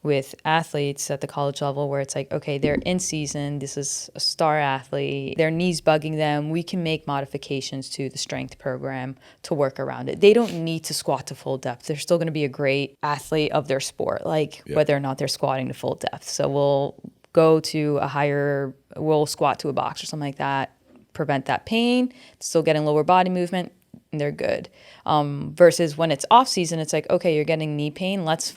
with athletes at the college level where it's like, okay, they're in season. This is a star athlete. Their knees bugging them. We can make modifications to the strength program to work around it. They don't need to squat to full depth. They're still going to be a great athlete of their sport, like whether or not they're squatting to full depth. So we'll go to we'll squat to a box or something like that, prevent that pain, still getting lower body movement, and they're good. Versus when it's off season, it's like, okay, you're getting knee pain. Let's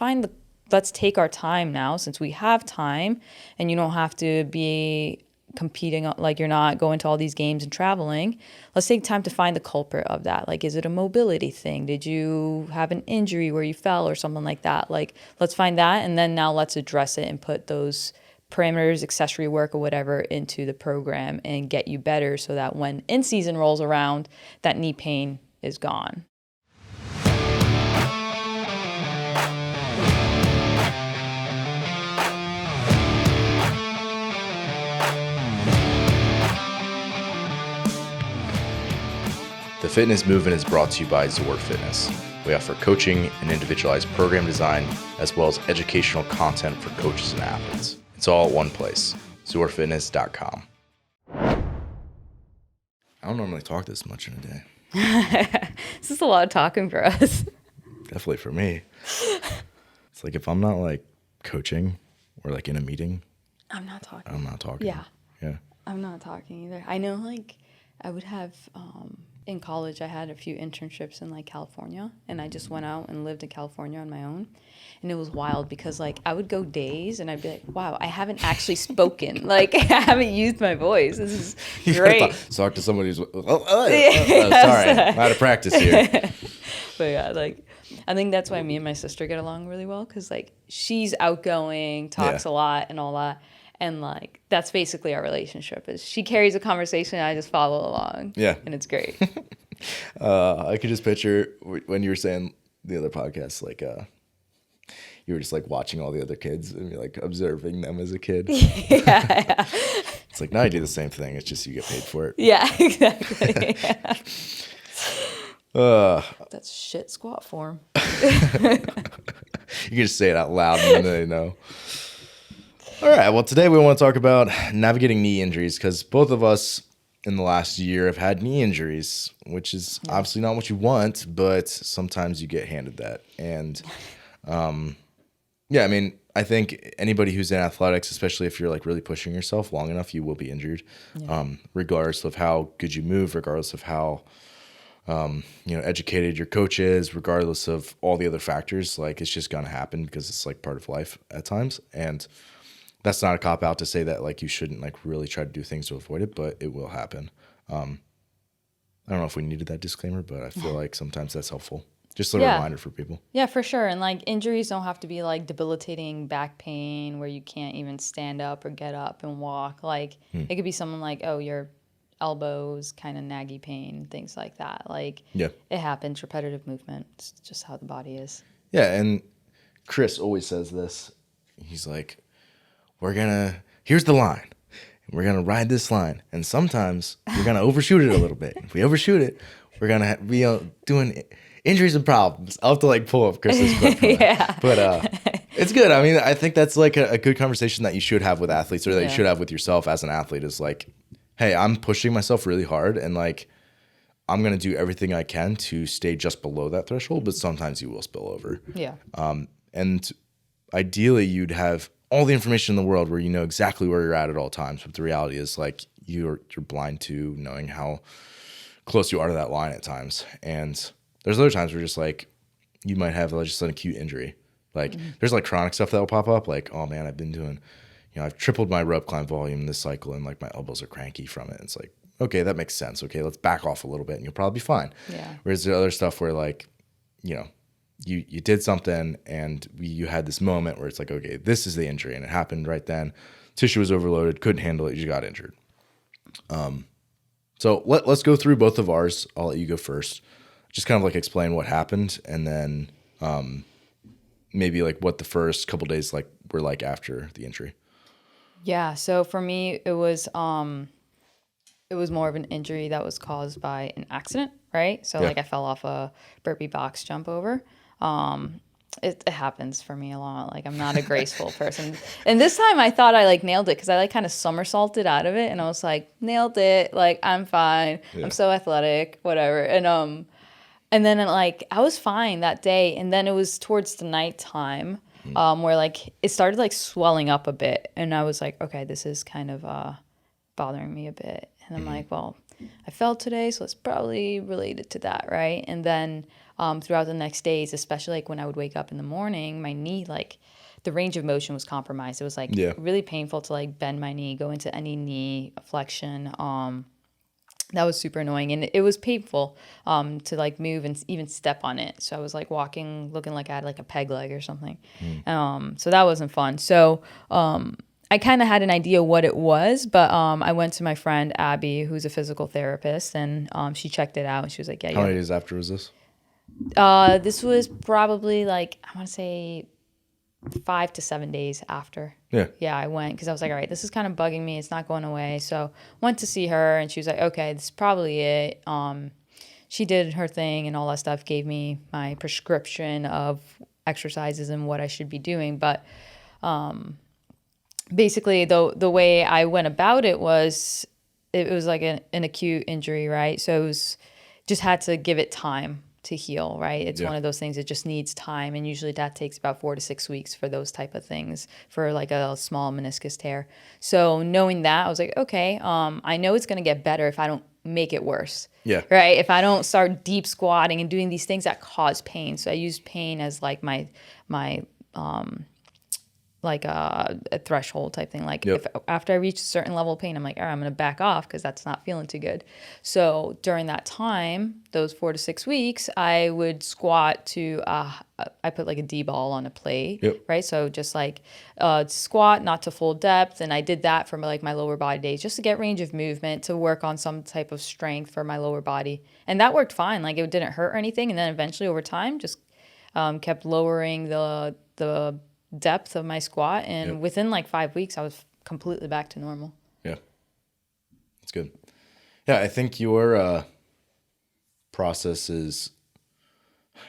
take our time now, since we have time and you don't have to be competing, like you're not going to all these games and traveling. Let's take time to find the culprit of that. Like, is it a mobility thing? Did you have an injury where you fell or something like that? Like, let's find that. And then now let's address it and put those parameters, accessory work or whatever into the program and get you better so that when in season rolls around, that knee pain is gone. The Fitness Movement is brought to you by Zor Fitness. We offer coaching and individualized program design, as well as educational content for coaches and athletes. It's all at one place, zorfitness.com. I don't normally talk this much in a day. This is a lot of talking for us. Definitely for me. It's like if I'm not like coaching or like in a meeting, I'm not talking. Yeah. I'm not talking either. I know, like, I would have, in college, I had a few internships in, like, California, and I just went out and lived in California on my own, and it was wild because, like, I would go days, and I'd be like, wow, I haven't actually spoken. Like, I haven't used my voice. This is great. Talk to somebody who's, sorry, I'm out of practice here. But, yeah, like, I think that's why me and my sister get along really well, because, like, she's outgoing, talks a lot and all that. And, like, that's basically our relationship. Is she carries a conversation, and I just follow along. Yeah. And it's great. I could just picture when you were saying the other podcast, like, you were just, like, watching all the other kids and you're, like, observing them as a kid. Yeah. It's like, now I do the same thing. It's just you get paid for it. Yeah, exactly. That's shit squat form. You can just say it out loud and then they know. All right, well, today we want to talk about navigating knee injuries because both of us in the last year have had knee injuries, which is obviously not what you want, but sometimes you get handed that. And I mean, I think anybody who's in athletics, especially if you're like really pushing yourself long enough, you will be injured, regardless of how good you move, regardless of how educated your coach is, regardless of all the other factors. Like, it's just going to happen because it's like part of life at times. And that's not a cop out to say that like you shouldn't like really try to do things to avoid it, but it will happen. I don't know if we needed that disclaimer, but I feel like sometimes that's helpful. Just a reminder for people. Yeah, for sure. And like injuries don't have to be like debilitating back pain where you can't even stand up or get up and walk. Like it could be something like, oh, your elbows kind of naggy pain, things like that. Like it happens, repetitive movement. It's just how the body is. Yeah, and Chris always says this. He's like, here's the line. We're going to ride this line. And sometimes we're going to overshoot it a little bit. If we overshoot it, we're going to be doing injuries and problems. I'll have to like pull up Chris's quote from that. But it's good. I mean, I think that's like a good conversation that you should have with athletes or that you should have with yourself as an athlete is like, hey, I'm pushing myself really hard and like I'm going to do everything I can to stay just below that threshold, but sometimes you will spill over. Yeah. And ideally you'd have all the information in the world where you know exactly where you're at all times. But the reality is like you're blind to knowing how close you are to that line at times. And there's other times where just like you might have just an acute injury. Like there's like chronic stuff that will pop up. Like, oh man, I've been doing, I've tripled my rope climb volume this cycle and like my elbows are cranky from it. It's like, okay, that makes sense. Okay, let's back off a little bit and you'll probably be fine. Yeah. Whereas the other stuff where like, you did something and you had this moment where it's like, okay, this is the injury and it happened right then. Tissue was overloaded, couldn't handle it, you got injured. So let's go through both of ours. I'll let you go first. Just kind of like explain what happened and then maybe like what the first couple days like were like after the injury. Yeah, so for me it was more of an injury that was caused by an accident, right? So like I fell off a burpee box jump over. It happens for me a lot. Like I'm not a graceful person. And this time I thought I like nailed it because I like kind of somersaulted out of it and I was like, nailed it. Like I'm fine. Yeah. I'm so athletic, whatever. And then like I was fine that day. And then it was towards the nighttime where like it started like swelling up a bit. And I was like, okay, this is kind of bothering me a bit. And I'm like, well, I fell today, so it's probably related to that, right? And then throughout the next days, especially like when I would wake up in the morning, my knee, like the range of motion was compromised. It was like really painful to like bend my knee, go into any knee flexion. That was super annoying, and it was painful to like move and even step on it. So I was like walking, looking like I had like a peg leg or something. So that wasn't fun. So I kind of had an idea what it was, but I went to my friend Abby, who's a physical therapist, and she checked it out, and she was like, "Yeah." How many days after was this? This was probably like I want to say 5 to 7 days after. Yeah, I went because I was like, all right, this is kind of bugging me. It's not going away. So went to see her, and she was like, okay, this is probably it. She did her thing and all that stuff, gave me my prescription of exercises and what I should be doing, but basically the way I went about it was like an acute injury, right? So it was just had to give it time to heal, right? It's one of those things, it just needs time, and usually that takes about 4 to 6 weeks for those type of things, for like a small meniscus tear. So knowing that, I was like, okay, I know it's going to get better if I don't make it worse. Right? If I don't start deep squatting and doing these things that cause pain. So I used pain as like my like a threshold type thing. Like if after I reach a certain level of pain, I'm like, all right, I'm going to back off because that's not feeling too good. So during that time, those 4 to 6 weeks, I would squat to, I put like a D ball on a plate, right? So just like squat, not to full depth. And I did that for like my lower body days just to get range of movement, to work on some type of strength for my lower body. And that worked fine. Like it didn't hurt or anything. And then eventually over time, just kept lowering the depth of my squat, and within like 5 weeks I was completely back to normal. That's good. I think your process is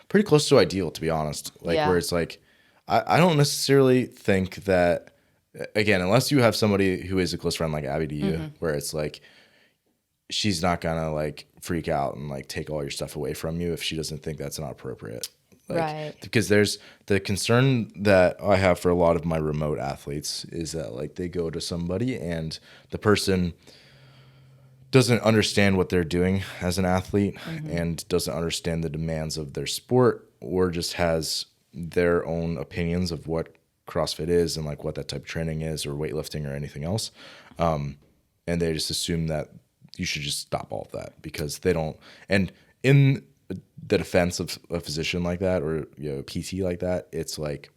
pretty close to ideal, to be honest. Like where it's like I don't necessarily think that, again, unless you have somebody who is a close friend like Abby to you, where it's like she's not gonna like freak out and like take all your stuff away from you if she doesn't think that's not appropriate. Right. Because there's the concern that I have for a lot of my remote athletes is that like they go to somebody and the person doesn't understand what they're doing as an athlete and doesn't understand the demands of their sport, or just has their own opinions of what CrossFit is and like what that type of training is, or weightlifting or anything else. And they just assume that you should just stop all of that because they don't. And in the defense of a physician like that, or a PT like that, it's like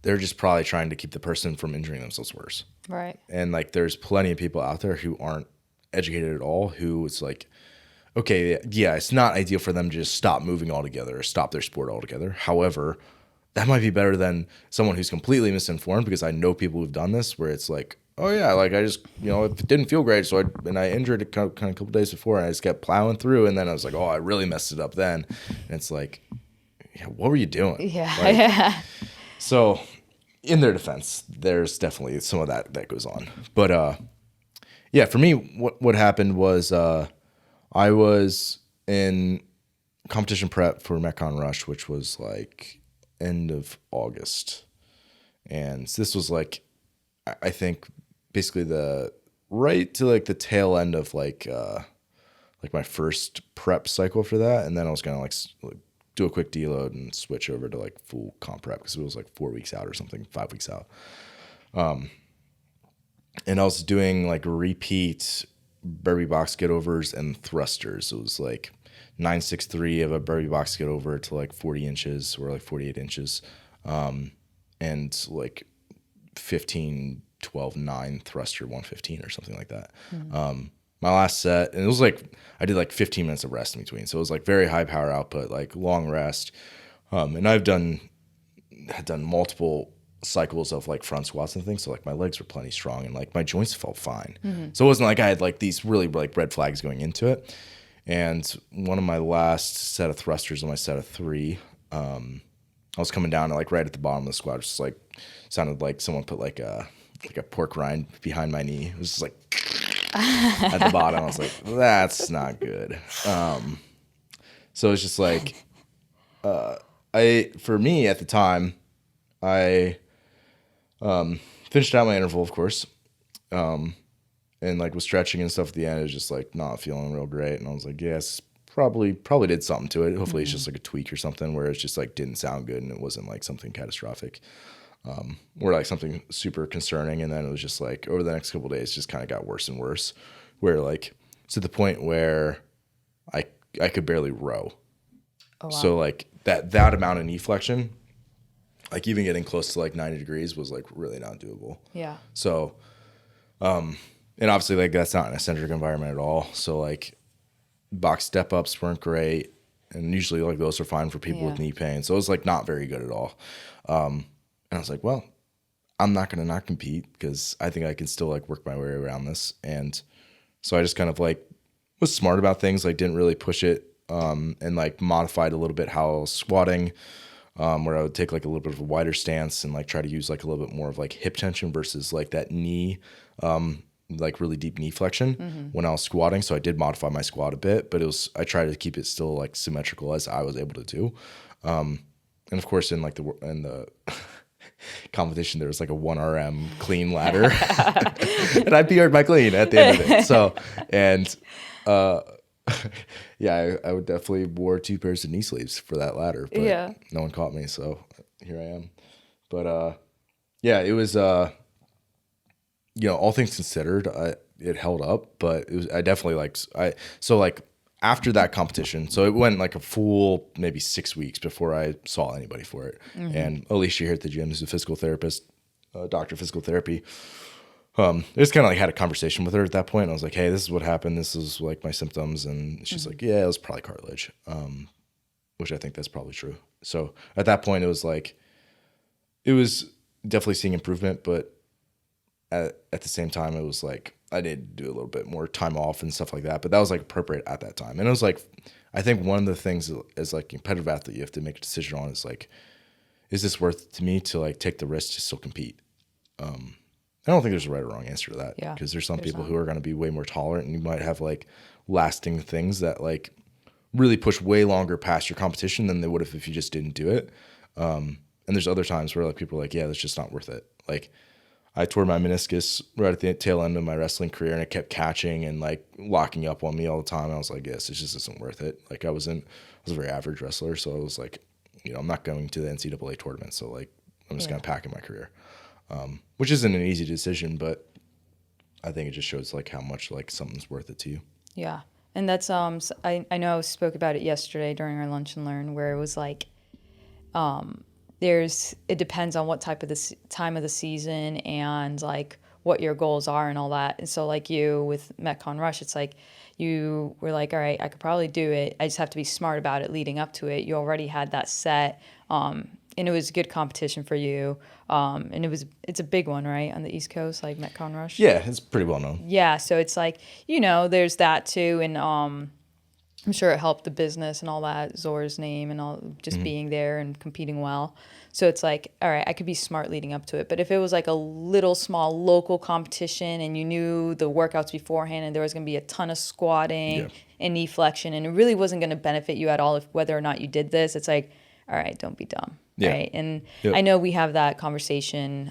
they're just probably trying to keep the person from injuring themselves worse. Right. And like there's plenty of people out there who aren't educated at all, who it's like, okay, yeah, it's not ideal for them to just stop moving altogether or stop their sport altogether. However, that might be better than someone who's completely misinformed, because I know people who've done this where it's like, oh yeah, like I just, it didn't feel great, so I injured it kind of a couple days before, and I just kept plowing through, and then I was like, oh, I really messed it up then. And it's like, yeah, what were you doing? Yeah. So in their defense, there's definitely some of that goes on. But for me, what happened was I was in competition prep for Metcon Rush, which was like end of August. And this was like, I think basically the right to like the tail end of like my first prep cycle for that. And then I was going to like do a quick deload and switch over to like full comp prep, because it was like 4 weeks out or something, 5 weeks out. And I was doing like repeat burpee box get overs and thrusters. It was like 963 of a burpee box get over to like 40 inches or like 48 inches. And like 15, 12, 9 thruster 115 or something like that. My last set, and it was like, I did like 15 minutes of rest in between. So it was like very high power output, like long rest. And I've had done multiple cycles of like front squats and things. So like my legs were plenty strong and like my joints felt fine. So it wasn't like I had like these really like red flags going into it. And one of my last set of thrusters on my set of 3, I was coming down like right at the bottom of the squat. Just like sounded like someone put like a pork rind behind my knee. It was just like at the bottom. I was like, that's not good. So it's just like, for me at the time, I finished out my interval, of course, and like was stretching and stuff at the end. It was just like not feeling real great, and I was like, yes, probably did something to it. Hopefully, it's just like a tweak or something where it's just like didn't sound good and it wasn't like something catastrophic, or like something super concerning. And then it was just like over the next couple of days, just kind of got worse and worse, where like it's to the point where I could barely row. Oh, wow. So like that amount of knee flexion, like even getting close to like 90 degrees was like really not doable. Yeah. So, and obviously like that's not an eccentric environment at all. So like box step ups weren't great. And usually like those are fine for people with knee pain. So it was like not very good at all. And I was like, well, I'm not going to not compete because I think I can still like work my way around this. And so I just kind of like was smart about things, like didn't really push it, and like modified a little bit how I was squatting, where I would take like a little bit of a wider stance and like try to use like a little bit more of like hip tension versus like that knee, like really deep knee flexion when I was squatting. So I did modify my squat a bit, but I tried to keep it still like symmetrical as I was able to do. And of course in the competition, there was like a 1RM clean ladder and I PR'd my clean at the end of it. So, and, yeah, I would definitely wore 2 pairs of knee sleeves for that ladder, but no one caught me. So here I am. But, yeah, it was, all things considered, it held up, but I definitely so like after that competition, so it went like a full maybe 6 weeks before I saw anybody for it. And Alicia here at the gym, who's a physical therapist, doctor of physical therapy, I just kind of like had a conversation with her at that point. I was like, hey, this is what happened. This is like my symptoms. And she's like, yeah, it was probably cartilage, which I think that's probably true. So at that point, it was definitely seeing improvement, but at the same time, it was like I did do a little bit more time off and stuff like that. But that was like appropriate at that time. And it was like, I think one of the things as like a competitive athlete, you have to make a decision on is like, is this worth it to me to like take the risk to still compete? I don't think there's a right or wrong answer to that, because there's some people who are going to be way more tolerant, and you might have like lasting things that like really push way longer past your competition than they would have if you just didn't do it. And there's other times where like people are like, yeah, that's just not worth it. Like I tore my meniscus right at the tail end of my wrestling career, and it kept catching and like locking up on me all the time. I was like, yes, it just isn't worth it. Like I was a very average wrestler, so I was like, I'm not going to the NCAA tournament, so like I'm just gonna pack in my career. Which isn't an easy decision, but I think it just shows like how much like something's worth it to you. Yeah. And that's, I know I spoke about it yesterday during our lunch and learn, where it was like, it depends on what type of time of the season and like what your goals are and all that. And so like you with Metcon Rush, it's like you were like, all right, I could probably do it. I just have to be smart about it leading up to it. You already had that set. And it was good competition for you. And it's a big one, right? On the East Coast, like Metcon Rush. Yeah, it's pretty well known. Yeah. So it's like, there's that too. And, I'm sure it helped the business and all that, Zora's name and all, just being there and competing well. So it's like, all right, I could be smart leading up to it. But if it was like a little small local competition and you knew the workouts beforehand and there was going to be a ton of squatting and knee flexion and it really wasn't going to benefit you at all whether or not you did this, it's like, all right, don't be dumb. Yeah. Right. And I know we have that conversation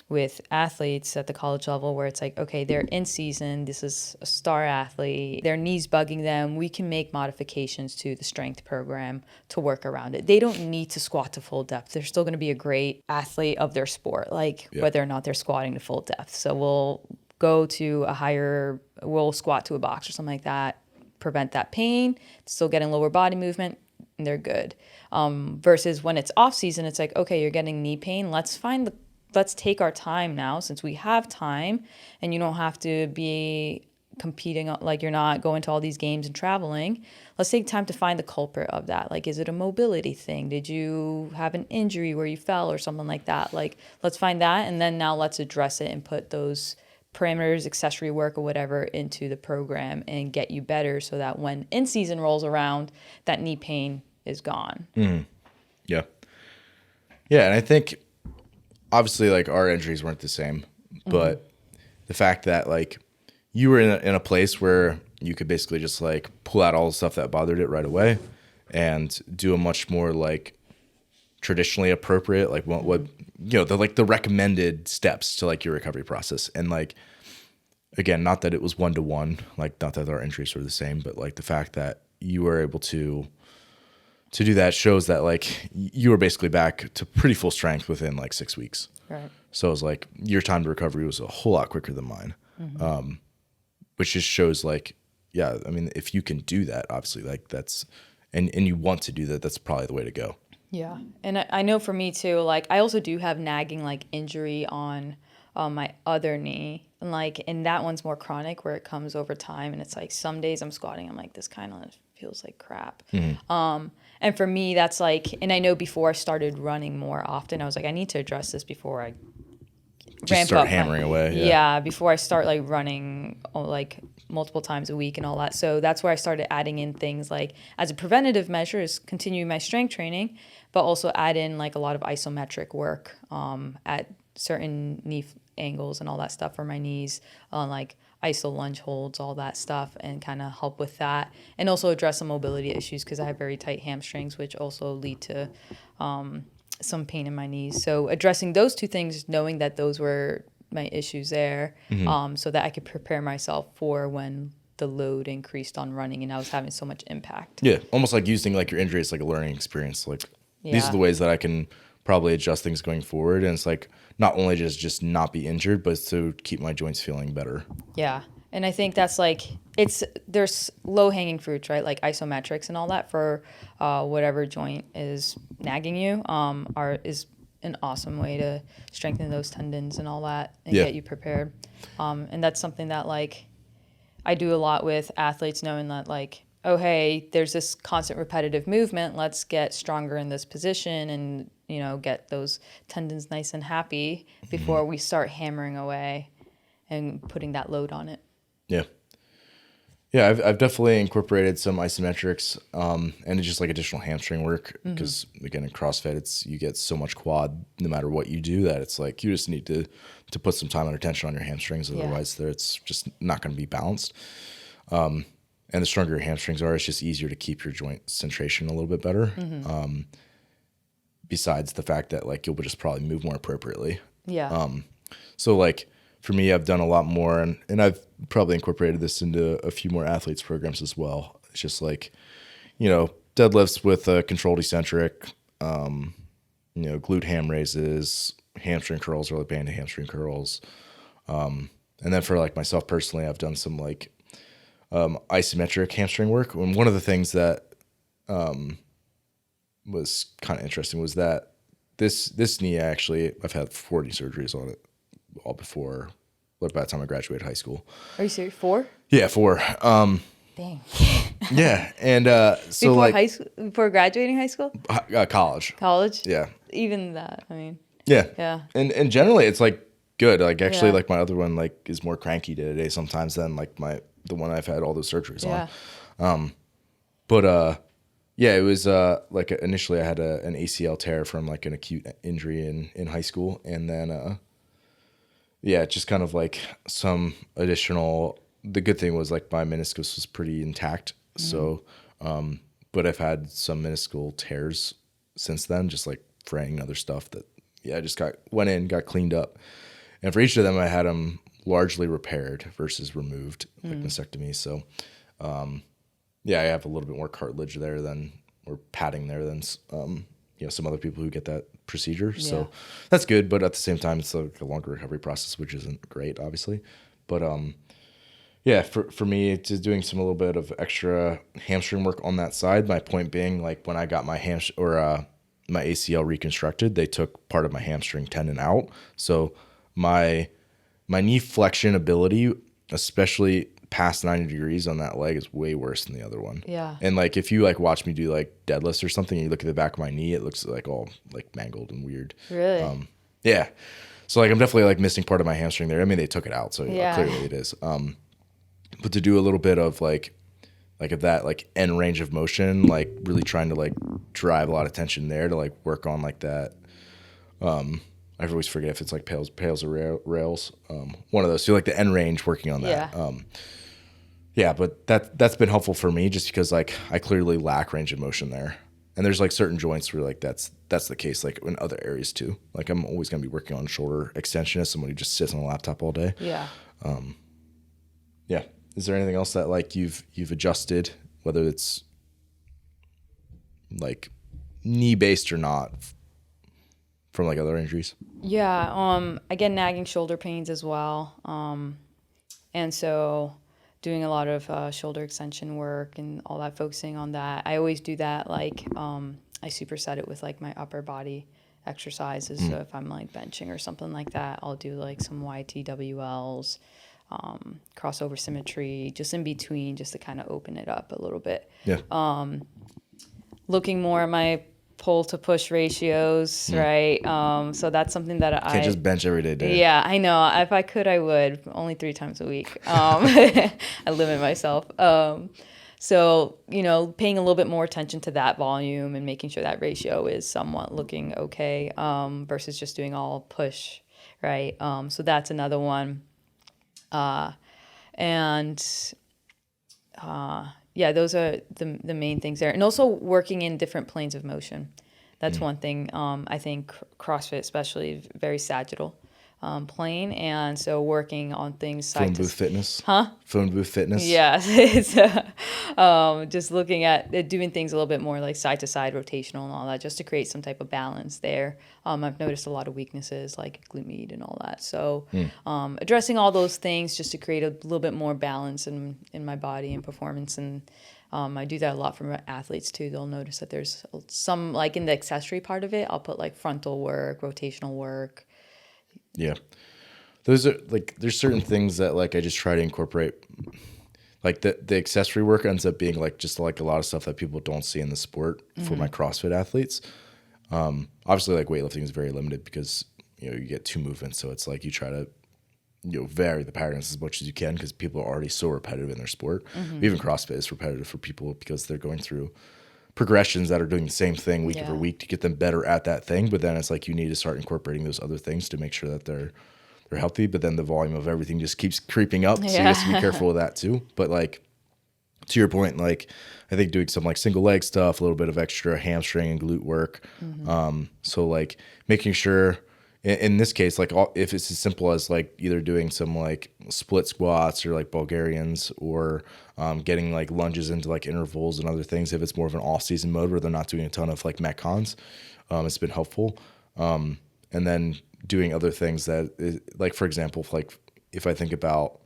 with athletes at the college level where it's like, okay, they're in season. This is a star athlete. Their knees bugging them. We can make modifications to the strength program to work around it. They don't need to squat to full depth. They're still going to be a great athlete of their sport, like whether or not they're squatting to full depth. So we'll squat to a box or something like that, prevent that pain, still getting lower body movement, and they're good. Versus when it's off season, it's like, okay, you're getting knee pain. Let's take our time now, since we have time and you don't have to be competing, like you're not going to all these games and traveling. Let's take time to find the culprit of that. Like, is it a mobility thing? Did you have an injury where you fell or something like that? Like, let's find that. And then now let's address it and put those parameters, accessory work or whatever into the program and get you better so that when in season rolls around, that knee pain is gone. Yeah. Yeah, and I think obviously like our injuries weren't the same, but the fact that like you were in a place where you could basically just like pull out all the stuff that bothered it right away and do a much more like traditionally appropriate, like what the recommended steps to like your recovery process. And like, again, not that it was 1-to-1, like not that our injuries were the same, but like the fact that you were able to do that shows that like you were basically back to pretty full strength within like 6 weeks. Right. So it was like your time to recovery was a whole lot quicker than mine, which just shows like, yeah, I mean, if you can do that, obviously like that's, and you want to do that, that's probably the way to go. Yeah. And I know for me too, like I also do have nagging like injury on my other knee. And like, and that one's more chronic where it comes over time. And it's like some days I'm squatting, I'm like, this kind of feels like crap. And for me, that's like, and I know before I started running more often, I was like, I need to address this before I Just start hammering away. Yeah, before I start like running like multiple times a week and all that. So that's where I started adding in things like as a preventative measure is continuing my strength training, but also add in like a lot of isometric work at certain knee angles and all that stuff for my knees, like iso lunge holds, all that stuff, and kind of help with that. And also address some mobility issues because I have very tight hamstrings, which also lead to some pain in my knees. So addressing those two things, knowing that those were my issues there, so that I could prepare myself for when the load increased on running and I was having so much impact. Yeah, almost like using like your injury as like a learning experience. Like these are the ways that I can probably adjust things going forward. And it's like not only just not be injured, but to keep my joints feeling better. Yeah. And I think that's like, there's low hanging fruits, right? Like isometrics and all that for whatever joint is nagging you is an awesome way to strengthen those tendons and all that and get you prepared. And that's something that like I do a lot with athletes, knowing that like, oh, hey, there's this constant repetitive movement. Let's get stronger in this position and, get those tendons nice and happy before we start hammering away and putting that load on it. Yeah. Yeah, I've definitely incorporated some isometrics and it's just like additional hamstring work because again in CrossFit you get so much quad no matter what you do that it's like you just need to put some time and attention on your hamstrings, otherwise it's just not going to be balanced. And the stronger your hamstrings are, it's just easier to keep your joint centration a little bit better. Besides the fact that like you'll just probably move more appropriately. Yeah. So like for me, I've done a lot more and I've probably incorporated this into a few more athletes programs as well. It's just like, deadlifts with a controlled eccentric, glute ham raises, hamstring curls, early band hamstring curls. And then for like myself personally, I've done some like isometric hamstring work. And one of the things that was kind of interesting was that this knee I've had 40 surgeries on it all before, like by the time I graduated high school. Are you serious? 4? Yeah, 4. Dang. Yeah, and so before like high school, before graduating high school? College. College? Yeah. Even that, I mean. Yeah. Yeah. And generally it's like good. Like actually like my other one like is more cranky day-to-day sometimes than like the one I've had all those surgeries on. But yeah, it was like initially I had an ACL tear from like an acute injury in high school, and then just kind of like some additional. The good thing was like my meniscus was pretty intact, so but I've had some meniscal tears since then, just like fraying and other stuff that I just got cleaned up, and for each of them I had them largely repaired versus removed, like mastectomy. So I have a little bit more cartilage there or padding there than some other people who get that procedure. Yeah. So that's good, but at the same time, it's like a longer recovery process, which isn't great, obviously. But for me, it's just doing a little bit of extra hamstring work on that side. My point being, like when I got my my ACL reconstructed, they took part of my hamstring tendon out, so my knee flexion ability, especially past 90 degrees on that leg, is way worse than the other one. Yeah. And like if you like watch me do like deadlifts or something and you look at the back of my knee, it looks like all like mangled and weird. Really? Yeah. So like I'm definitely like missing part of my hamstring there. I mean, they took it out, so clearly it is. But to do a little bit of like of that like end range of motion, like really trying to like drive a lot of tension there to like work on like that I always forget if it's like pails or rails. One of those. So like the end range, working on that. Yeah. Yeah, but that's been helpful for me just because like I clearly lack range of motion there. And there's like certain joints where like that's the case, like in other areas too. Like I'm always gonna be working on shoulder extension as somebody who just sits on a laptop all day. Yeah. Yeah. Is there anything else that like you've adjusted, whether it's like knee based or not, from like other injuries? Yeah. I get nagging shoulder pains as well. And so doing a lot of shoulder extension work and all that, focusing on that. I always do that. Like, I superset it with like my upper body exercises. So if I'm like benching or something like that, I'll do like some YTWLs, crossover symmetry, just in between, just to kind of open it up a little bit. Yeah. Looking more at my pull to push ratios, right? So that's something that Can't just bench every day, Dave. Yeah, I know. If I could, I would. Only 3 times a week. I limit myself. So, paying a little bit more attention to that volume and making sure that ratio is somewhat looking okay, versus just doing all push, right? So that's another one. Yeah, those are the main things there. And also working in different planes of motion. That's one thing. I think CrossFit especially very sagittal plane. And so working on things Phone booth fitness. Huh? Phone booth fitness. Yeah. It's just looking at doing things a little bit more like side to side rotational and all that, just to create some type of balance there. I've noticed a lot of weaknesses like glute med and all that. So addressing all those things just to create a little bit more balance in my body and performance. And I do that a lot for athletes too. They'll notice that there's some, like in the accessory part of it, I'll put like frontal work, rotational work. Yeah. Those are like, there's certain things that like I just try to incorporate. Like the accessory work ends up being like just like a lot of stuff that people don't see in the sport for my CrossFit athletes. Obviously like weightlifting is very limited because, you get 2 movements. So it's like you try to, vary the patterns as much as you can because people are already so repetitive in their sport. Even CrossFit is repetitive for people because they're going through progressions that are doing the same thing week over week to get them better at that thing. But then it's like you need to start incorporating those other things to make sure that they're healthy. But then the volume of everything just keeps creeping up. So you have to be careful with that too. But like to your point, like I think doing some like single leg stuff, a little bit of extra hamstring and glute work. So like making sure in this case, like if it's as simple as like either doing some like split squats or like Bulgarians or getting like lunges into like intervals and other things, if it's more of an off season mode where they're not doing a ton of like metcons, it's been helpful. And then doing other things like, for example, if I think about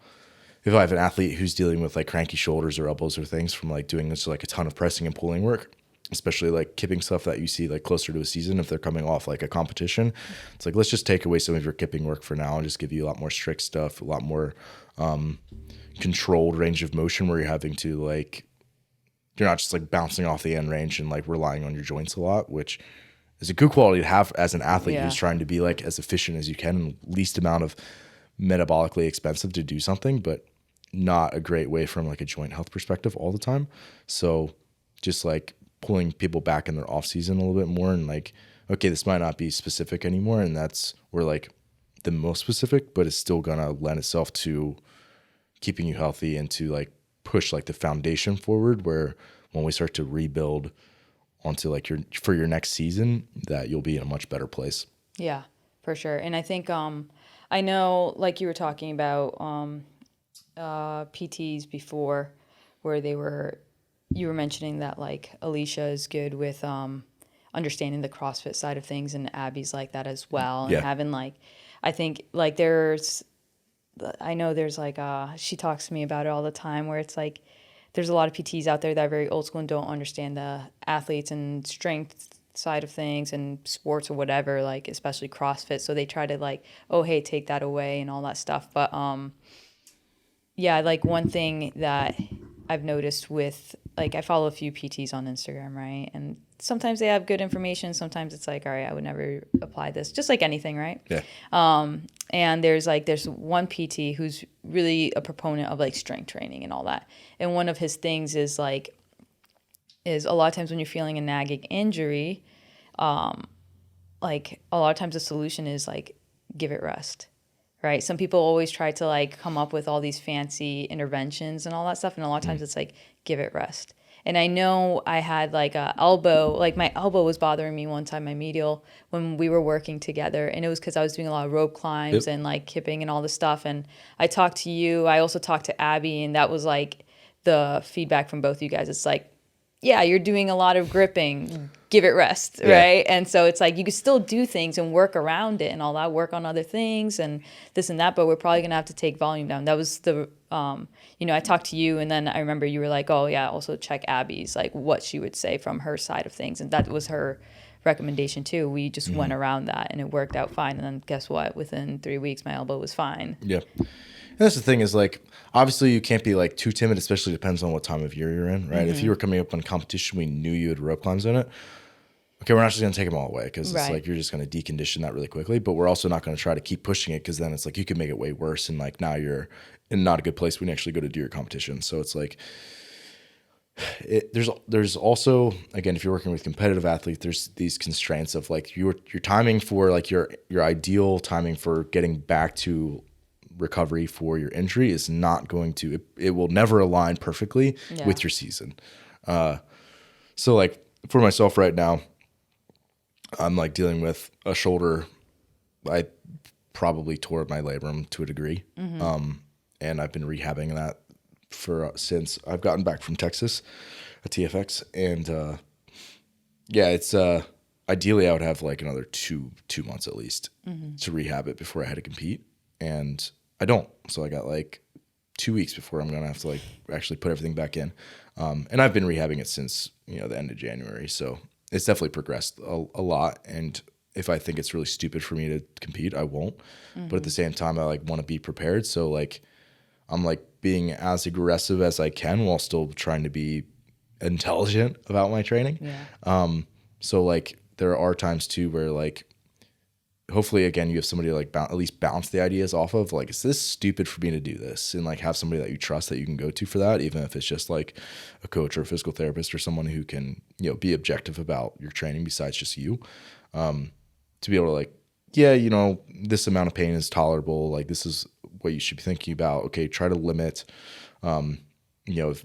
if I have an athlete who's dealing with like cranky shoulders or elbows or things from like doing this like a ton of pressing and pulling work, especially like kipping stuff that you see like closer to a season, if they're coming off like a competition, it's like, let's just take away some of your kipping work for now and just give you a lot more strict stuff, a lot more controlled range of motion where you're having to like, you're not just like bouncing off the end range and like relying on your joints a lot, which is a good quality to have as an athlete who's trying to be like as efficient as you can and least amount of metabolically expensive to do something, but not a great way from like a joint health perspective all the time. So just like pulling people back in their off season a little bit more and like, okay, this might not be specific anymore. And that's where like the most specific, but it's still gonna lend itself to keeping you healthy and to like push like the foundation forward where when we start to rebuild onto like for your next season, that you'll be in a much better place. Yeah, for sure. And I think, I know like you were talking about, PTs before where you were mentioning that like Alicia is good with understanding the CrossFit side of things and Abby's like that as well. And having like, I think like I know there's like, she talks to me about it all the time where it's like, there's a lot of PTs out there that are very old school and don't understand the athletes and strength side of things and sports or whatever, like especially CrossFit. So they try to like, oh, hey, take that away and all that stuff. But yeah, like one thing that I've noticed with like I follow a few PTs on Instagram, right? And sometimes they have good information. Sometimes it's like, all right, I would never apply this. Just like anything, right? Yeah. And there's one PT who's really a proponent of like strength training and all that. And one of his things is a lot of times when you're feeling a nagging injury, like a lot of times the solution is like give it rest, right? Some people always try to like come up with all these fancy interventions and all that stuff, and a lot of times it's like give it rest. And I know I had like a elbow, like my elbow was bothering me one time, my medial, when we were working together, and it was because I was doing a lot of rope climbs and like kipping and all this stuff. And I talked to you, I also talked to Abby, and that was like the feedback from both of you guys. It's like, yeah, you're doing a lot of gripping, give it rest, right? And so it's like you could still do things and work around it and all that, work on other things and this and that, but we're probably gonna have to take volume down. That was the, I talked to you, and then I remember you were like, oh yeah, also check Abby's, like what she would say from her side of things, and that was her recommendation too. We just went around that and it worked out fine, and then guess what? Within 3 weeks, my elbow was fine. Yeah. And that's the thing is like, obviously you can't be like too timid, especially depends on what time of year you're in, right? If you were coming up on competition, we knew you had rope climbs in it. Okay, we're not just going to take them all away because it's like you're just going to decondition that really quickly. But we're also not going to try to keep pushing it because then it's like you could make it way worse. And like now you're in not a good place when you actually go to do your competition. So it's like there's also, again, if you're working with competitive athletes, there's these constraints of like your timing for like your ideal timing for getting back to recovery for your injury is not going to, it will never align perfectly with your season. So like for myself right now, I'm like dealing with a shoulder. I probably tore my labrum to a degree. And I've been rehabbing that since I've gotten back from Texas at TFX. And it's ideally I would have like another two months at least to rehab it before I had to compete. And I don't. So I got like 2 weeks before I'm going to have to like actually put everything back in. And I've been rehabbing it since, the end of January. So it's definitely progressed a lot. And if I think it's really stupid for me to compete, I won't. But at the same time, I like want to be prepared. So like, I'm like being as aggressive as I can while still trying to be intelligent about my training. So like there are times too where like, hopefully again you have somebody to like at least bounce the ideas off of, like, is this stupid for me to do this, and like have somebody that you trust that you can go to for that, even if it's just like a coach or a physical therapist or someone who can be objective about your training besides just you, to be able to like, this amount of pain is tolerable, like this is what you should be thinking about, okay, try to limit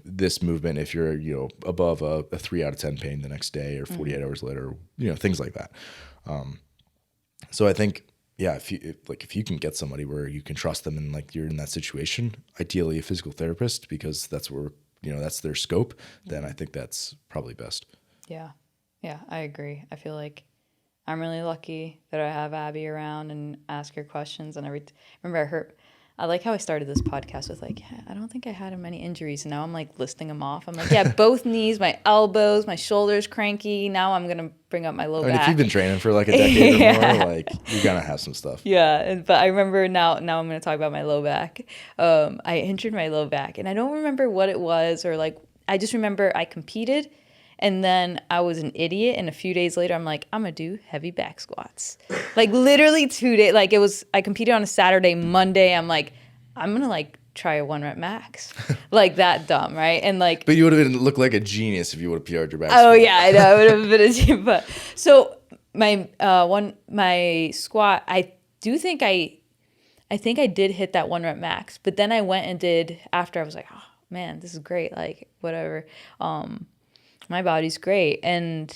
this movement if you're above a 3 out of 10 pain the next day or 48 hours later, things like that. So I think, if you can get somebody where you can trust them and like you're in that situation, ideally a physical therapist, because that's where, that's their scope, then I think that's probably best. Yeah. Yeah, I agree. I feel like I'm really lucky that I have Abby around and ask her questions and everything. I like how I started this podcast with like, I don't think I had many injuries. And now I'm like listing them off. I'm like, both knees, my elbows, my shoulders cranky. Now I'm going to bring up my low back. If you've been training for like a decade or more, like you're going to have some stuff. Yeah. But I remember now I'm going to talk about my low back. I injured my low back and I don't remember what it was, or like, I just remember I competed and then I was an idiot. And a few days later, I'm like, I'm going to do heavy back squats. Like literally 2 days. Like I competed on a Saturday, Monday. I'm like, I'm going to like try a 1 rep max. Like that dumb, right? And like. But you would have looked like a genius if you would have PR'd your back squat. Oh yeah, I know. It would have been a genius. But so my squat, I think I did hit that 1 rep max. But then I went and did, after I was like, oh man, this is great. Like whatever. My body's great. And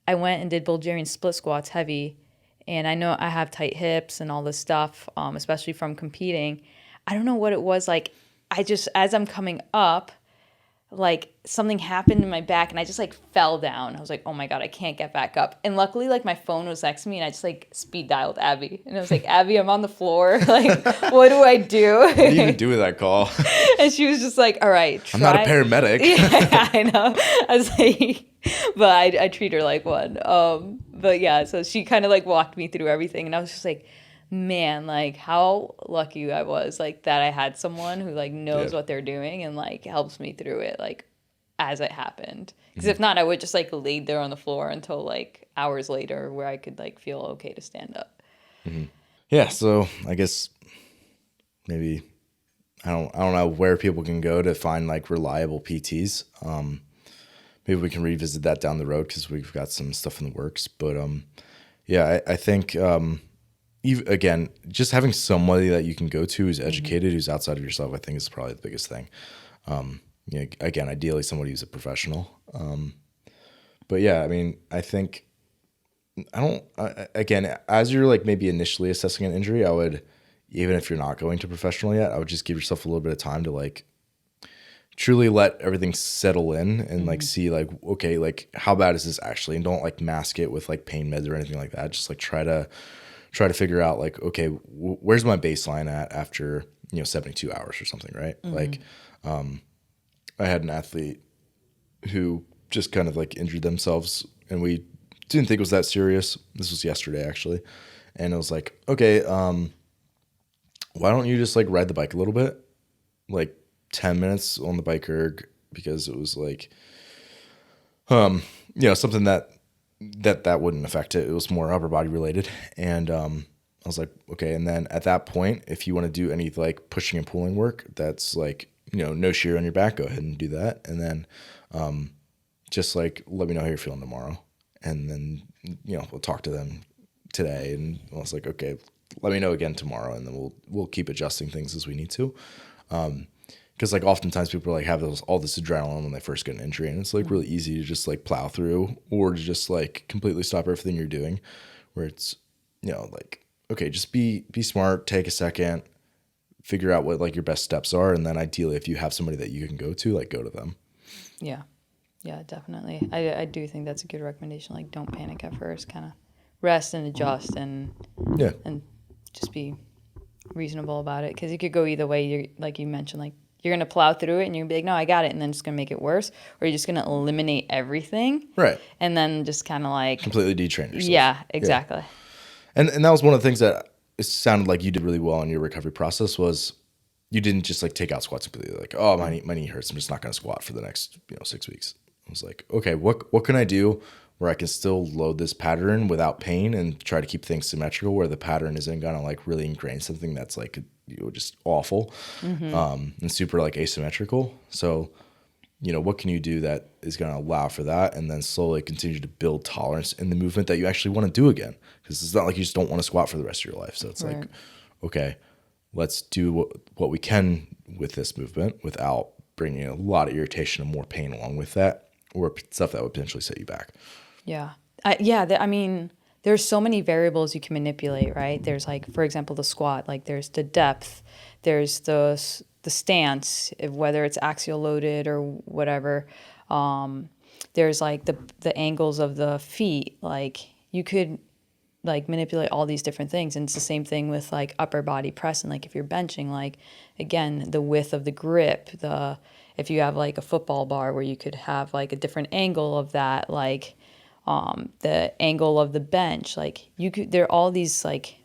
I went and did Bulgarian split squats heavy. And I know I have tight hips and all this stuff, especially from competing. I don't know what it was. Like, as I'm coming up, like something happened in my back and I just like fell down. I was like, oh my God, I can't get back up. And luckily, like my phone was next to me and I just like speed dialed Abby. And I was like, Abby, I'm on the floor. Like, what do I do? What do you even do with that call? And she was just like, all right, try. I'm not a paramedic. Yeah, I know. I was like, but I treat her like one. But yeah, so she kind of like walked me through everything. And I was just like, man, like how lucky I was, like that I had someone who like knows what they're doing and like helps me through it, like as it happened. Because if not, I would just like laid there on the floor until like hours later where I could like feel okay to stand up. Yeah. So I guess maybe I don't know where people can go to find like reliable PTs. Maybe we can revisit that down the road because we've got some stuff in the works. But Yeah, I think even, again, just having somebody that you can go to who's educated, who's outside of yourself, I think is probably the biggest thing. Again, ideally somebody who's a professional. But yeah, I mean, I think again, as you're like maybe initially assessing an injury, I would, even if you're not going to professional yet, I would just give yourself a little bit of time to like truly let everything settle in and like see like, okay, like how bad is this actually? And don't like mask it with like pain meds or anything like that. Just like try to figure out like, okay, where's my baseline at after, 72 hours or something, right? Like, I had an athlete who just kind of like injured themselves and we didn't think it was that serious. This was yesterday actually. And it was like, okay, why don't you just like ride the bike a little bit? Like 10 minutes on the bike erg, because it was like, something that wouldn't affect it. It was more upper body related. And, I was like, okay. And then at that point, if you want to do any like pushing and pulling work, that's like, no shear on your back, go ahead and do that. And then, just like, let me know how you're feeling tomorrow. And then, we'll talk to them today. And I was like, okay, let me know again tomorrow. And then we'll keep adjusting things as we need to. Because like oftentimes people like have all this adrenaline when they first get an injury, and it's like really easy to just like plow through or to just like completely stop everything you're doing, where it's, like, okay, just be smart, take a second, figure out what like your best steps are. And then ideally, if you have somebody that you can go to, like go to them. Yeah. Yeah, definitely. I do think that's a good recommendation. Like, don't panic at first. Kind of rest and adjust and just be reasonable about it. Because it could go either way. You're, like you mentioned, like you're going to plow through it and you're going to be like, no, I got it. And then it's going to make it worse. Or you're just going to eliminate everything. Right. And then just kind of like. Completely detrain yourself. Yeah, exactly. Yeah. And that was one of the things that it sounded like you did really well in your recovery process was you didn't just like take out squats completely. Like, oh, my knee hurts. I'm just not going to squat for the next 6 weeks. I was like, okay, what can I do where I can still load this pattern without pain and try to keep things symmetrical, where the pattern isn't going to like really ingrain something that's like just awful and super like asymmetrical. So, what can you do that is going to allow for that, and then slowly continue to build tolerance in the movement that you actually want to do again? Because it's not like you just don't want to squat for the rest of your life. So it's like, okay, let's do what we can with this movement without bringing a lot of irritation and more pain along with that, or stuff that would potentially set you back. Yeah. I mean, there's so many variables you can manipulate, right? There's like, for example, the squat, like there's the depth, there's the stance, whether it's axial loaded or whatever. There's like the angles of the feet. Like you could like manipulate all these different things. And it's the same thing with like upper body press. And like if you're benching, like again, the width of the grip, if you have like a football bar where you could have like a different angle of that, like the angle of the bench, like there are all these like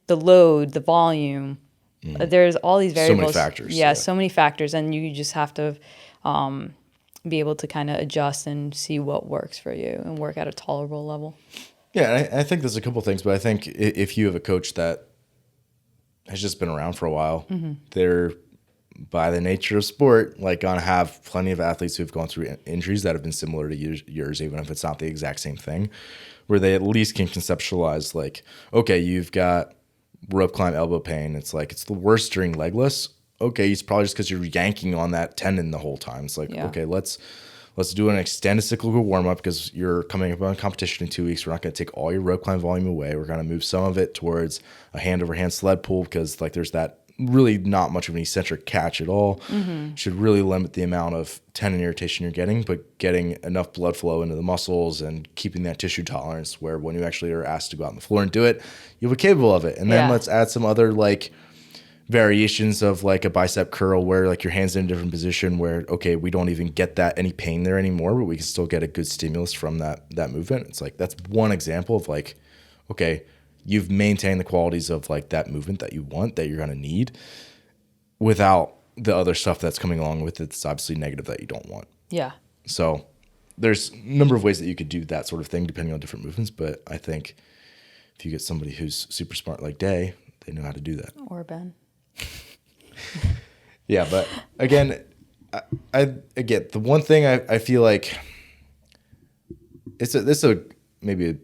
the load, the volume, there's all these variables. So many factors. Yeah, so many factors. And you just have to be able to kind of adjust and see what works for you and work at a tolerable level. Yeah, I think there's a couple things, but I think if you have a coach that has just been around for a while, they're, by the nature of sport, like going to have plenty of athletes who've gone through injuries that have been similar to yours, even if it's not the exact same thing, where they at least can conceptualize like, okay, you've got rope climb elbow pain. It's like, it's the worst during legless. Okay, it's probably just because you're yanking on that tendon the whole time. It's like, okay, let's do an extended cyclical warm-up because you're coming up on competition in 2 weeks. We're not going to take all your rope climb volume away. We're going to move some of it towards a hand-over-hand sled pull because like there's that really not much of an eccentric catch at all. Should really limit the amount of tendon irritation you're getting, but getting enough blood flow into the muscles and keeping that tissue tolerance where when you actually are asked to go out on the floor and do it, you'll be capable of it. And then let's add some other like variations of like a bicep curl where like your hands in a different position where, okay, we don't even get that any pain there anymore, but we can still get a good stimulus from that movement. It's like, that's one example of like, okay, you've maintained the qualities of like that movement that you want, that you're going to need without the other stuff that's coming along with it. It's obviously negative that you don't want. Yeah. So there's a number of ways that you could do that sort of thing depending on different movements. But I think if you get somebody who's super smart like Day, they know how to do that. Or Ben. Yeah, but again, I get the one thing I feel like it's maybe a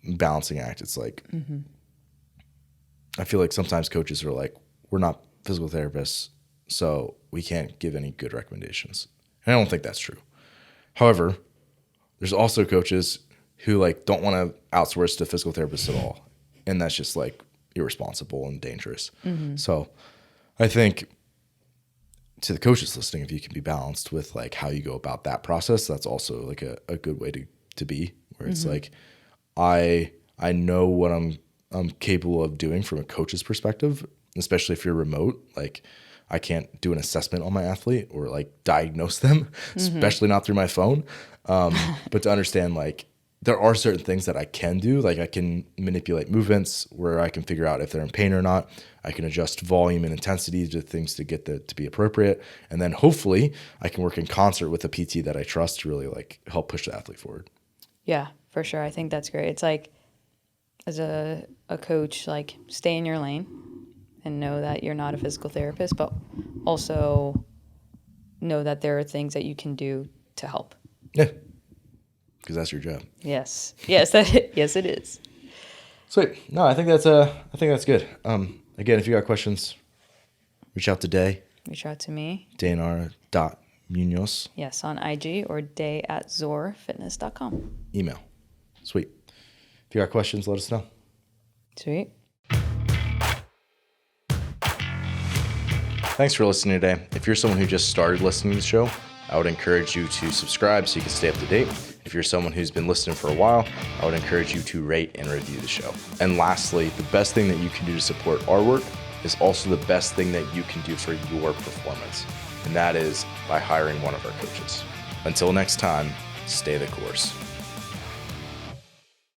balancing act. It's like, I feel like sometimes coaches are like, we're not physical therapists, so we can't give any good recommendations. And I don't think that's true. However, there's also coaches who like don't want to outsource to physical therapists at all. And that's just like irresponsible and dangerous. So I think to the coaches listening, if you can be balanced with like how you go about that process, that's also like a good way to be, where it's like, I know what I'm capable of doing from a coach's perspective, especially if you're remote. Like I can't do an assessment on my athlete or like diagnose them, especially not through my phone. But to understand like there are certain things that I can do. Like I can manipulate movements where I can figure out if they're in pain or not. I can adjust volume and intensity to things to get to be appropriate. And then hopefully I can work in concert with a PT that I trust to really like help push the athlete forward. Yeah, for sure. I think that's great. It's like, as a coach, like stay in your lane and know that you're not a physical therapist, but also know that there are things that you can do to help. Yeah, because that's your job. Yes, yes, yes, it is. Sweet. No, I think that's good. Again, if you got questions, reach out to Day. Reach out to me. Daynara.Munoz. Yes, on IG or day@zorfitness.com. Email. Sweet. If you got questions, let us know. Sweet. Thanks for listening today. If you're someone who just started listening to the show, I would encourage you to subscribe so you can stay up to date. If you're someone who's been listening for a while, I would encourage you to rate and review the show. And lastly, the best thing that you can do to support our work is also the best thing that you can do for your performance. And that is by hiring one of our coaches. Until next time, stay the course.